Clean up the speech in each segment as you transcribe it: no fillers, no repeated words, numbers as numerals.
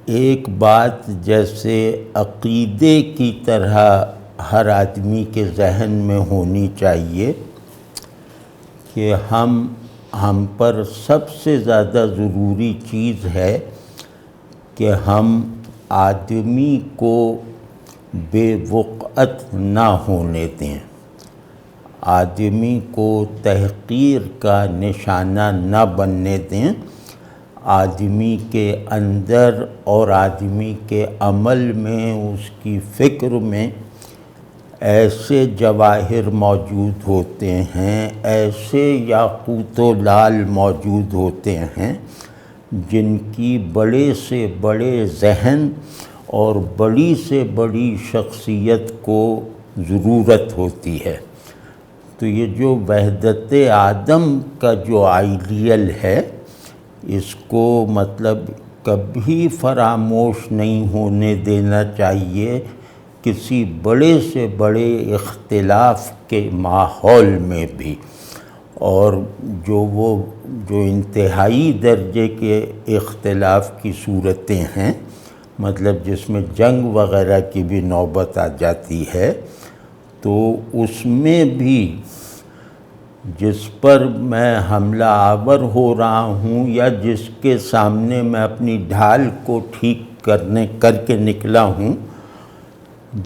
ایک بات جیسے عقیدے کی طرح ہر آدمی کے ذہن میں ہونی چاہیے کہ ہم پر سب سے زیادہ ضروری چیز ہے کہ ہم آدمی کو بے وقعت نہ ہونے دیں، آدمی کو تحقیر کا نشانہ نہ بننے دیں، آدمی کے اندر اور آدمی کے عمل میں، اس کی فکر میں ایسے جواہر موجود ہوتے ہیں، ایسے یاقوت و لال موجود ہوتے ہیں جن کی بڑے سے بڑے ذہن اور بڑی سے بڑی شخصیت کو ضرورت ہوتی ہے۔ تو یہ جو وحدت آدم کا جو آئیڈیل ہے، اس کو مطلب کبھی فراموش نہیں ہونے دینا چاہیے کسی بڑے سے بڑے اختلاف کے ماحول میں بھی۔ اور جو انتہائی درجے کے اختلاف کی صورتیں ہیں، مطلب جس میں جنگ وغیرہ کی بھی نوبت آ جاتی ہے، تو اس میں بھی جس پر میں حملہ آور ہو رہا ہوں یا جس کے سامنے میں اپنی ڈھال کو ٹھیک کر کے نکلا ہوں،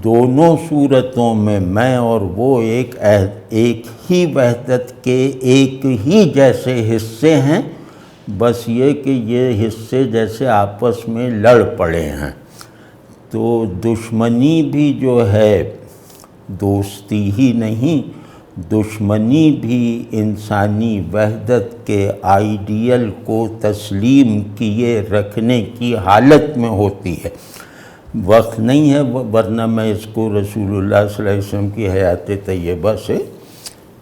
دونوں صورتوں میں اور وہ ایک ہی وحدت کے ایک ہی جیسے حصے ہیں، بس یہ کہ یہ حصے جیسے آپس میں لڑ پڑے ہیں۔ تو دشمنی بھی جو ہے دوستی ہی نہیں، دشمنی بھی انسانی وحدت کے آئیڈیل کو تسلیم کیے رکھنے کی حالت میں ہوتی ہے۔ وقت نہیں ہے، ورنہ میں اس کو رسول اللہ صلی اللہ علیہ وسلم کی حیات طیبہ سے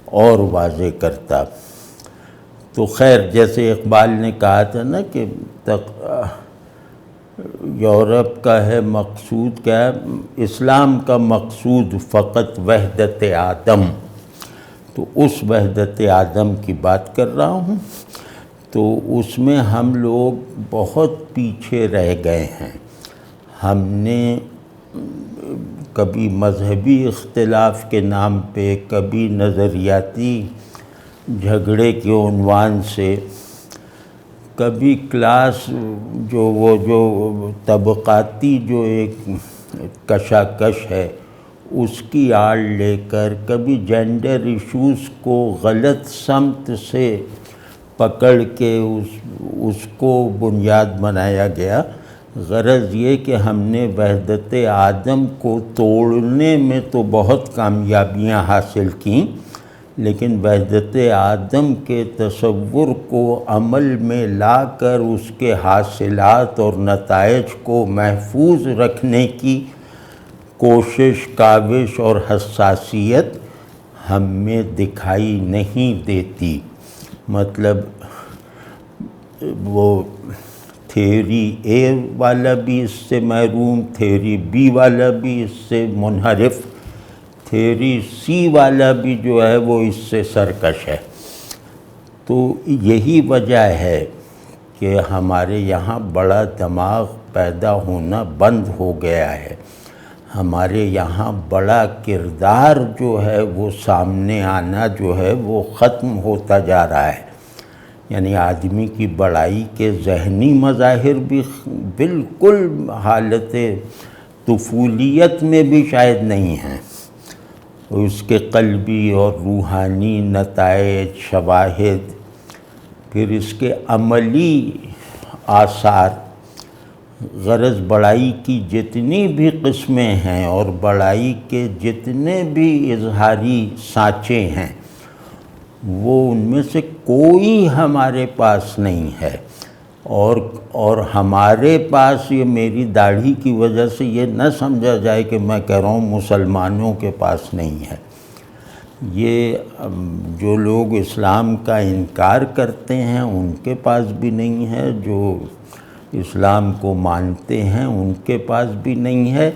اور واضح کرتا۔ تو خیر، جیسے اقبال نے کہا تھا نا کہ یورپ کا ہے مقصود کیا ہے، اسلام کا مقصود فقط وحدت آدم۔ تو اس وحدت آدم کی بات کر رہا ہوں۔ تو اس میں ہم لوگ بہت پیچھے رہ گئے ہیں۔ ہم نے کبھی مذہبی اختلاف کے نام پہ، کبھی نظریاتی جھگڑے کے عنوان سے، کبھی کلاس جو طبقاتی جو ایک کشاکش ہے اس کی آڑ لے کر، کبھی جینڈر ایشوز کو غلط سمت سے پکڑ کے اس کو بنیاد بنایا گیا۔ غرض یہ کہ ہم نے وحدت آدم کو توڑنے میں تو بہت کامیابیاں حاصل کیں، لیکن وحدت آدم کے تصور کو عمل میں لا کر اس کے حاصلات اور نتائج کو محفوظ رکھنے کی کوشش، کاوش اور حساسیت ہم میں دکھائی نہیں دیتی۔ مطلب وہ تھیوری اے والا بھی اس سے محروم، تھیوری بی والا بھی اس سے منحرف، تھیوری سی والا بھی جو ہے وہ اس سے سرکش ہے۔ تو یہی وجہ ہے کہ ہمارے یہاں بڑا دماغ پیدا ہونا بند ہو گیا ہے، ہمارے یہاں بڑا کردار جو ہے وہ سامنے آنا جو ہے وہ ختم ہوتا جا رہا ہے۔ یعنی آدمی کی بڑائی کے ذہنی مظاہر بھی بالکل حالت طفولیت میں بھی شاید نہیں ہیں، اس کے قلبی اور روحانی نتائج، شواہد، پھر اس کے عملی آثار۔ غرض بڑائی کی جتنی بھی قسمیں ہیں اور بڑائی کے جتنے بھی اظہاری سانچے ہیں، وہ ان میں سے کوئی ہمارے پاس نہیں ہے۔ اور ہمارے پاس، یہ میری داڑھی کی وجہ سے یہ نہ سمجھا جائے کہ میں کہہ رہا ہوں مسلمانوں کے پاس نہیں ہے۔ یہ جو لوگ اسلام کا انکار کرتے ہیں ان کے پاس بھی نہیں ہے، جو اسلام کو مانتے ہیں ان کے پاس بھی نہیں ہے۔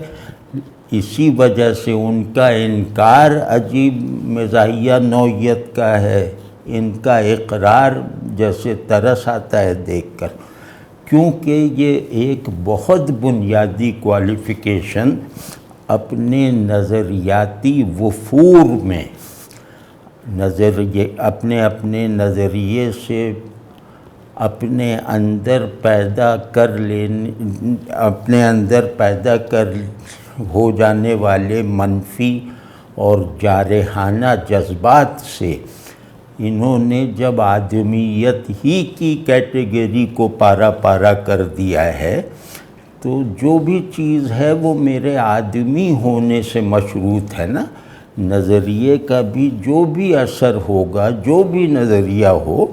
اسی وجہ سے ان کا انکار عجیب مزاحیہ نوعیت کا ہے، ان کا اقرار جیسے ترس آتا ہے دیکھ کر، کیونکہ یہ ایک بہت بنیادی کوالیفیکیشن اپنے نظریاتی وفور میں اپنے نظریے سے اپنے اندر پیدا کر ہو جانے والے منفی اور جارحانہ جذبات سے انہوں نے جب آدمیت ہی کی کیٹیگری کو پارا پارا کر دیا ہے تو جو بھی چیز ہے وہ میرے آدمی ہونے سے مشروط ہے نا۔ نظریے کا بھی جو بھی اثر ہوگا، جو بھی نظریہ ہو،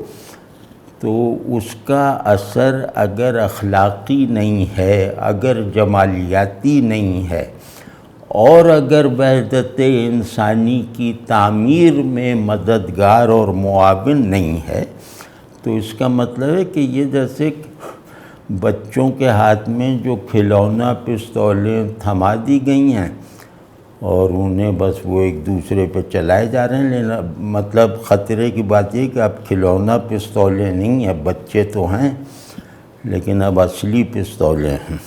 تو اس کا اثر اگر اخلاقی نہیں ہے، اگر جمالیاتی نہیں ہے، اور اگر وحدت انسانی کی تعمیر میں مددگار اور معاون نہیں ہے، تو اس کا مطلب ہے کہ یہ جیسے بچوں کے ہاتھ میں جو کھلونا پستولیں تھما دی گئی ہیں اور انہیں بس وہ ایک دوسرے پہ چلائے جا رہے ہیں، لیکن مطلب خطرے کی بات یہ کہ اب کھلونا پستولیں نہیں ہیں، بچے تو ہیں لیکن اب اصلی پستولیں ہیں۔